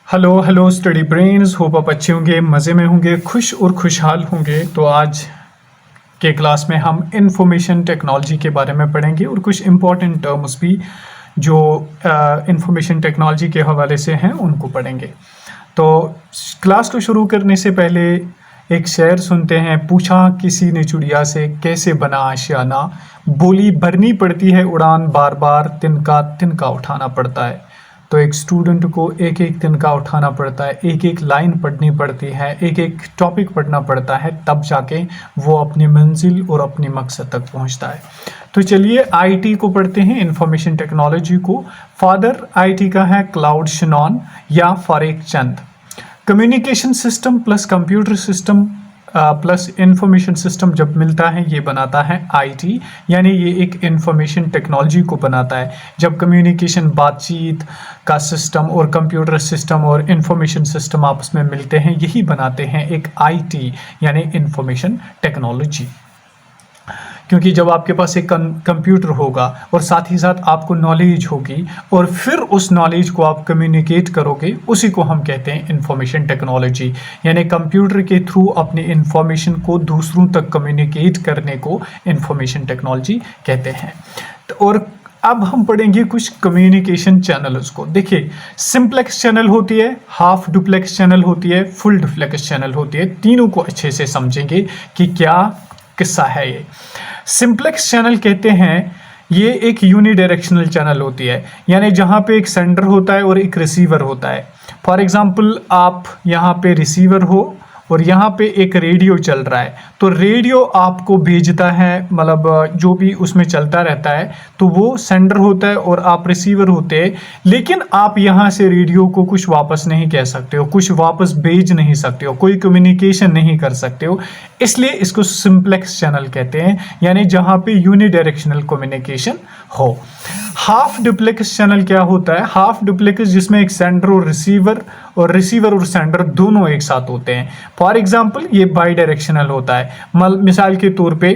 Hello hello study brains, hope आप अच्छे होंगे, मज़े में होंगे, खुश और खुशहाल होंगे। तो आज के क्लास में हम इंफॉर्मेशन टेक्नोलॉजी के बारे में पढ़ेंगे और कुछ इम्पॉर्टेंट टर्म्स भी जो इंफॉर्मेशन टेक्नोलॉजी के हवाले से हैं उनको पढ़ेंगे। तो क्लास को शुरू करने से पहले एक शेर सुनते हैं। पूछा किसी ने चिड़िया से, कैसे बना आशियाना, बोली भरनी पड़ती है उड़ान, बार बार तिनका तिनका उठाना पड़ता है। तो एक स्टूडेंट को एक एक तिनका उठाना पड़ता है, एक एक लाइन पढ़नी पड़ती है, एक एक टॉपिक पढ़ना पड़ता है, तब जाके वो अपनी मंजिल और अपनी मकसद तक पहुंचता है। तो चलिए आईटी को पढ़ते हैं, इंफॉर्मेशन टेक्नोलॉजी को। फादर आईटी का है क्लाउड शिनॉन या फारेक चंद। Communication system plus computer system plus information system जब मिलता है ये बनाता है आईटी, यानी ये एक इंफॉर्मेशन टेक्नोलॉजी को बनाता है। जब कम्युनिकेशन बातचीत का सिस्टम और कंप्यूटर सिस्टम और इंफॉर्मेशन सिस्टम आपस में मिलते हैं, यही बनाते हैं एक आईटी यानी इंफॉर्मेशन टेक्नोलॉजी। क्योंकि जब आपके पास एक कंप्यूटर होगा और साथ ही साथ आपको नॉलेज होगी और फिर उस नॉलेज को आप कम्युनिकेट करोगे, उसी को हम कहते हैं इंफॉर्मेशन टेक्नोलॉजी। यानी कंप्यूटर के थ्रू अपनी इंफॉर्मेशन को दूसरों तक कम्युनिकेट करने को इंफॉर्मेशन टेक्नोलॉजी कहते हैं। और अब हम पढ़ेंगे कुछ कम्युनिकेशन चैनल्स को। देखिए, सिंप्लेक्स चैनल होती है, हाफ डुप्लेक्स चैनल होती है, फुल डुप्लेक्स चैनल होती है। तीनों को अच्छे से समझेंगे कि क्या किस्सा है ये। सिंप्लेक्स चैनल कहते हैं ये एक यूनिडायरेक्शनल चैनल होती है, यानी जहाँ पे एक सेंडर होता है और एक रिसीवर होता है। फॉर एग्जांपल, आप यहाँ पे रिसीवर हो और यहाँ पे एक रेडियो चल रहा है, तो रेडियो आपको भेजता है, मतलब जो भी उसमें चलता रहता है, तो वो सेंडर होता है और आप रिसीवर होते हैं। लेकिन आप यहाँ से रेडियो को कुछ वापस नहीं कह सकते हो, कुछ वापस भेज नहीं सकते हो, कोई कम्युनिकेशन नहीं कर सकते हो। इसलिए इसको सिंप्लेक्स चैनल कहते हैं, यानी जहाँ पे यूनिडायरेक्शनल कम्युनिकेशन हो। हाफ डुप्लेक्स चैनल क्या होता है? हाफ डुप्लेक्स जिसमें एक सेंडर और रिसीवर और सेंडर दोनों एक साथ होते हैं। फॉर एग्जांपल, ये बाई डायरेक्शनल होता है। मिसाल के तौर पे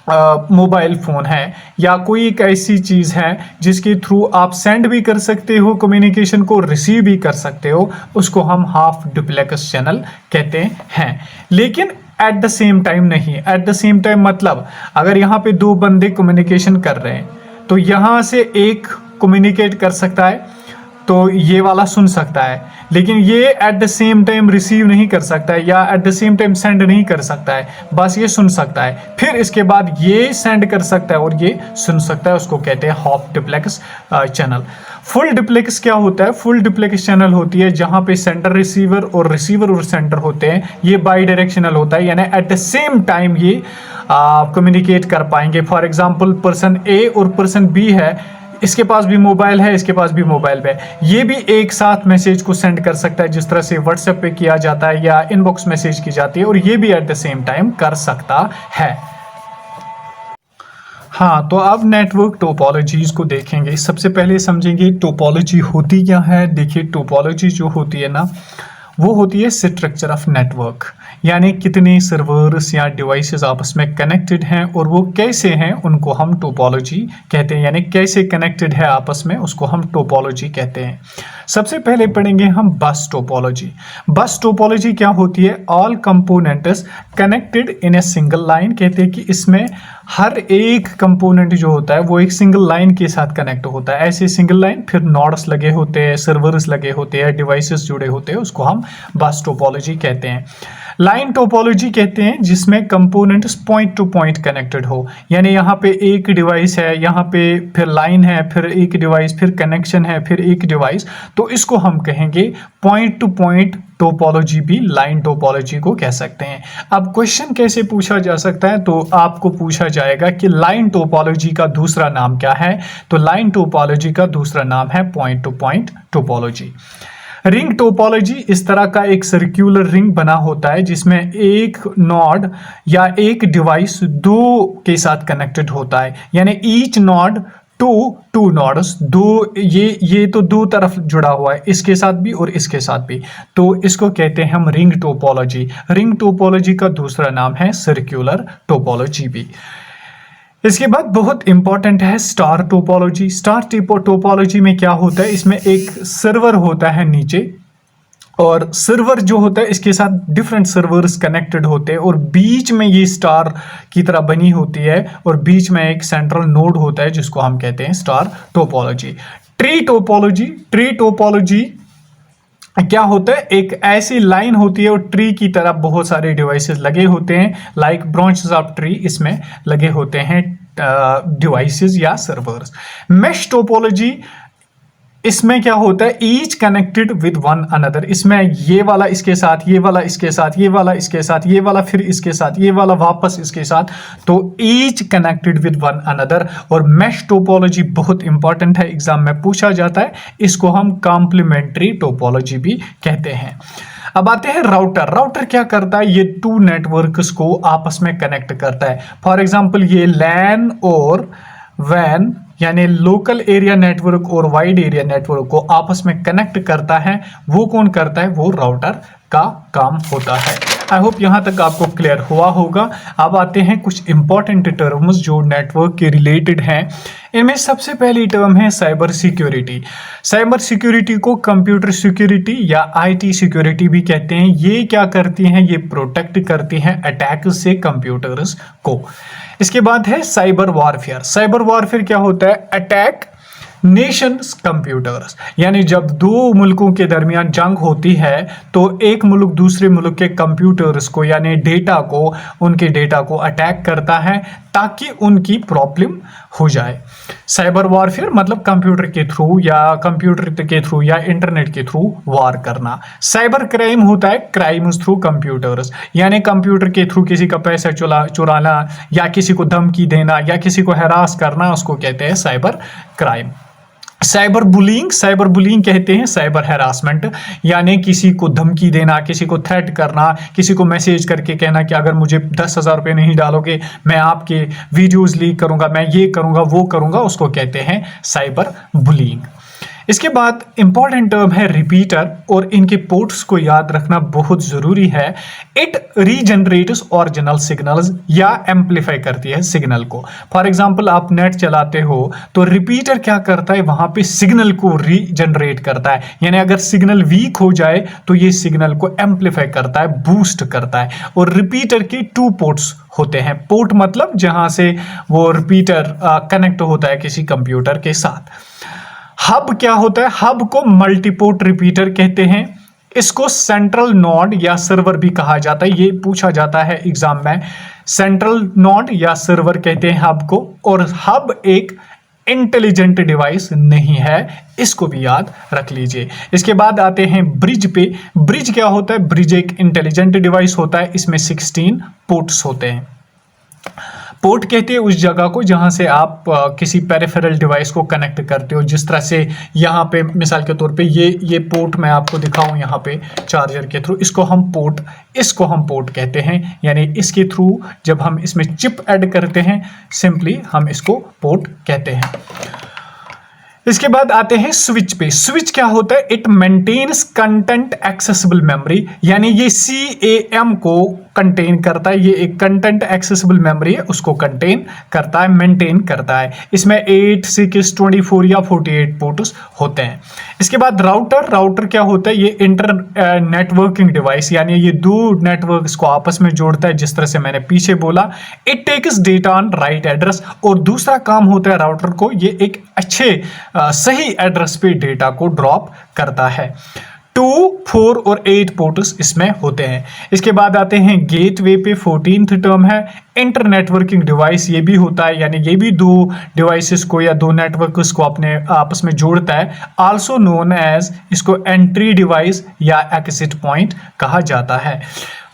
मोबाइल फ़ोन है या कोई एक ऐसी चीज़ है जिसके थ्रू आप सेंड भी कर सकते हो कम्युनिकेशन को, रिसीव भी कर सकते हो, उसको हम हाफ डुप्लेक्स चैनल कहते हैं। लेकिन एट द सेम टाइम नहीं। एट द सेम टाइम मतलब अगर यहाँ पे दो बंदे कम्युनिकेशन कर रहे हैं, तो यहाँ से एक कम्युनिकेट कर सकता है तो ये वाला सुन सकता है, लेकिन ये at the same time receive नहीं कर सकता है या at the same time send नहीं कर सकता है, बस ये सुन सकता है। फिर इसके बाद ये सेंड कर सकता है और ये सुन सकता है, उसको कहते हैं half duplex channel. Full duplex क्या होता है? फुल डुप्लेक्स चैनल होती है जहाँ पे सेंडर रिसीवर और सेंडर होते हैं, ये बाई डायरेक्शनल होता है, यानी एट द सेम टाइम ये कम्युनिकेट कर पाएंगे। फॉर एग्जाम्पल, पर्सन ए और पर्सन बी है, इसके पास भी मोबाइल है, इसके पास भी मोबाइल है, ये भी एक साथ मैसेज को सेंड कर सकता है, जिस तरह से व्हाट्सएप पे किया जाता है या इनबॉक्स मैसेज की जाती है, और ये भी एट द सेम टाइम कर सकता है। हाँ, तो अब नेटवर्क टोपोलॉजीज को देखेंगे। सबसे पहले समझेंगे टोपोलॉजी होती क्या है। देखिए, टोपोलॉजी जो होती है ना, वो होती है स्ट्रक्चर ऑफ नेटवर्क, यानी कितने सर्वर्स या डिवाइसेस आपस में कनेक्टेड हैं और वो कैसे हैं, उनको हम टोपोलॉजी कहते हैं। यानी कैसे कनेक्टेड है आपस में, उसको हम टोपोलॉजी कहते हैं। सबसे पहले पढ़ेंगे हम बस टोपोलॉजी। बस टोपोलॉजी क्या होती है? All components connected in a single line. कहते हैं कि इसमें हर एक कंपोनेंट जो होता है वो एक सिंगल लाइन के साथ कनेक्ट होता है। ऐसे सिंगल लाइन, फिर नोड्स लगे होते हैं, सर्वर्स लगे होते हैं, डिवाइसेस जुड़े होते हैं, उसको हम बस टोपोलॉजी कहते हैं। लाइन टोपोलॉजी कहते हैं जिसमें components point two point connected हो, यानी यहाँ पे एक डिवाइस है, यहाँ पे फिर लाइन है, फिर एक डिवाइस, फिर कनेक्शन है, फिर एक डिवाइस, तो इसको हम कहेंगे पॉइंट टू पॉइंट टोपोलॉजी, भी लाइन टोपोलॉजी को कह सकते हैं। अब क्वेश्चन कैसे पूछा जा सकता है? तो आपको पूछा जाएगा कि लाइन टोपोलॉजी का दूसरा नाम क्या है? तो लाइन टोपोलॉजी का दूसरा नाम है point two point topology. Ring topology इस तरह का एक सर्कुलर रिंग बना होता है जिसमें एक नोड या एक डिवाइस दो के साथ कनेक्टेड होता है, यानी ईच नोड टू नोड्स, दो ये तो दो तरफ जुड़ा हुआ है, इसके साथ भी और इसके साथ भी, तो इसको कहते हैं हम रिंग टोपोलॉजी। रिंग टोपोलॉजी का दूसरा नाम है सर्कुलर टोपोलॉजी भी। इसके बाद बहुत इंपॉर्टेंट है स्टार टोपोलॉजी। स्टार टोपोलॉजी में क्या होता है? इसमें एक सर्वर होता है नीचे, और सर्वर जो होता है इसके साथ डिफरेंट सर्वर्स कनेक्टेड होते हैं और बीच में ये स्टार की तरह बनी होती है और बीच में एक सेंट्रल नोड होता है जिसको हम कहते हैं स्टार टोपोलॉजी। ट्री टोपोलॉजी क्या होता है, एक ऐसी लाइन होती है और ट्री की तरह बहुत सारे डिवाइसेस लगे होते हैं, लाइक ब्रांचेस ऑफ ट्री इसमें लगे होते हैं डिवाइसेस या सर्वर्स। मेश टोपोलॉजी इसमें क्या होता है, each connected with one another, इसमें ये वाला इसके साथ, ये वाला इसके साथ, ये वाला इसके साथ, ये वाला फिर इसके साथ, ये वाला वापस इसके साथ, तो each connected with one another. और मेश टोपोलॉजी बहुत इंपॉर्टेंट है, एग्जाम में पूछा जाता है, इसको हम कॉम्प्लीमेंट्री टोपोलॉजी भी कहते हैं। अब आते हैं राउटर। राउटर क्या करता है, ये टू नेटवर्क्स को आपस में कनेक्ट करता है। फॉर एग्जांपल ये लैन और वैन यानी लोकल एरिया नेटवर्क और वाइड एरिया नेटवर्क को आपस में कनेक्ट करता है, वो कौन करता है, वो राउटर का काम होता है। आई होप यहां तक आपको क्लियर हुआ होगा। अब आते हैं कुछ इंपॉर्टेंट टर्म्स जो नेटवर्क के रिलेटेड हैं। इनमें सबसे पहली टर्म है साइबर सिक्योरिटी। साइबर सिक्योरिटी को कंप्यूटर सिक्योरिटी या आईटी सिक्योरिटी भी कहते हैं। ये क्या करती हैं, ये प्रोटेक्ट करती हैं अटैक से कंप्यूटर्स को। इसके बाद है साइबर वॉरफेयर। साइबर वॉरफेयर क्या होता है, अटैक नेशंस कंप्यूटर्स, यानी जब दो मुल्कों के दरमियान जंग होती है तो एक मुल्क दूसरे मुल्क के कंप्यूटर्स को यानी डेटा को, उनके डेटा को अटैक करता है ताकि उनकी प्रॉब्लम हो जाए। साइबर वॉरफेयर मतलब कंप्यूटर के थ्रू या इंटरनेट के थ्रू वार करना। साइबर क्राइम होता है क्राइम्स थ्रू कंप्यूटर्स, यानी कंप्यूटर के थ्रू किसी का पैसा चुराना या किसी को धमकी देना या किसी को हरास करना, उसको कहते हैं साइबर क्राइम। साइबर बुलिंग कहते हैं साइबर हैरासमेंट, यानी किसी को धमकी देना, किसी को थ्रेट करना, किसी को मैसेज करके कहना कि अगर मुझे 10,000 रुपये नहीं डालोगे मैं आपके वीडियोस लीक करूंगा, मैं ये करूंगा वो करूंगा, उसको कहते हैं साइबर बुलिंग। इसके बाद इंपॉर्टेंट टर्म है रिपीटर, और इनके पोर्ट्स को याद रखना बहुत जरूरी है। इट रीजनरेट्स ओरिजिनल सिग्नल्स या एम्पलीफाई करती है सिग्नल को। फॉर एग्जांपल आप नेट चलाते हो तो रिपीटर क्या करता है, वहां पे सिग्नल को रीजनरेट करता है, यानी अगर सिग्नल वीक हो जाए तो ये सिग्नल को एम्पलीफाई करता है, बूस्ट करता है। और रिपीटर के 2 पोर्ट्स होते हैं। पोर्ट मतलब जहां से वो रिपीटर कनेक्ट होता है किसी कंप्यूटर के साथ। हब क्या होता है, हब को मल्टीपोर्ट रिपीटर कहते हैं। इसको सेंट्रल नोड या सर्वर भी कहा जाता है, ये पूछा जाता है एग्जाम में। सेंट्रल नोड या सर्वर कहते हैं हब को, और हब एक इंटेलिजेंट डिवाइस नहीं है, इसको भी याद रख लीजिए। इसके बाद आते हैं ब्रिज पे। ब्रिज क्या होता है, ब्रिज एक इंटेलिजेंट डिवाइस होता है, इसमें 16 पोर्ट्स होते हैं। पोर्ट कहते हैं उस जगह को जहां से आप किसी पेरिफेरल डिवाइस को कनेक्ट करते हो। जिस तरह से यहाँ पे मिसाल के तौर पे ये पोर्ट मैं आपको दिखाऊं यहाँ पे चार्जर के थ्रू, इसको हम पोर्ट कहते हैं, यानी इसके थ्रू जब हम इसमें चिप ऐड करते हैं सिंपली हम इसको पोर्ट कहते हैं। इसके बाद आते हैं स्विच पे। स्विच क्या होता है, it maintains content accessible memory, यानी ये CAM को कंटेन करता है। ये एक कंटेंट एक्सेसिबल मेमोरी है, उसको कंटेन करता है, मेंटेन करता है। इसमें 8, 6, 24 या 48 पोर्ट्स होते हैं। इसके बाद राउटर क्या होता है, ये इंटर नेटवर्किंग डिवाइस, यानी ये 2 नेटवर्क्स को आपस में जोड़ता है, जिस तरह से मैंने पीछे बोला। It takes data on write address, और दूसरा काम होता है राउटर को, ये एक अच्छे सही एड्रेस पे डेटा को ड्रॉप करता है। 2, 4 और 8 पोर्ट्स इसमें होते हैं। इसके बाद आते हैं गेटवे पे। 14th टर्म है इंटर नेटवर्किंग डिवाइस, ये भी होता है, यानी ये भी 2 डिवाइसेस को या 2 नेटवर्क्स को अपने आपस में जोड़ता है। आल्सो नोन एज, इसको एंट्री डिवाइस या एग्जिट पॉइंट कहा जाता है।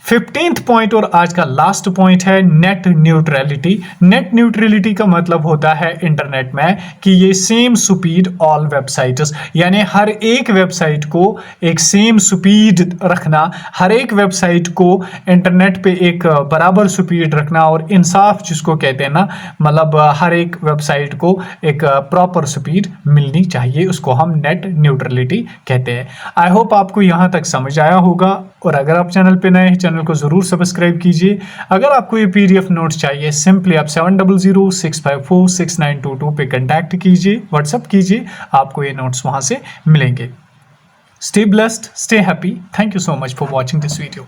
15th पॉइंट और आज का लास्ट पॉइंट है नेट न्यूट्रलिटी। नेट न्यूट्रलिटी का मतलब होता है इंटरनेट में कि ये सेम स्पीड ऑल वेबसाइट्स, यानी हर एक वेबसाइट को एक सेम स्पीड रखना, हर एक वेबसाइट को इंटरनेट पे एक बराबर स्पीड रखना, और इंसाफ जिसको कहते हैं ना, मतलब हर एक वेबसाइट को एक प्रॉपर स्पीड मिलनी चाहिए, उसको हम नेट न्यूट्रलिटी कहते हैं। आई होप आपको यहाँ तक समझ आया होगा, और अगर आप चैनल पे नए हैं चैनल को जरूर सब्सक्राइब कीजिए। अगर आपको ये PDF नोट्स चाहिए सिंपली आप 7006546922 पे कांटेक्ट कीजिए, व्हाट्सएप कीजिए, आपको ये नोट्स वहां से मिलेंगे। Stay blessed, stay happy. Thank you so much for watching this video.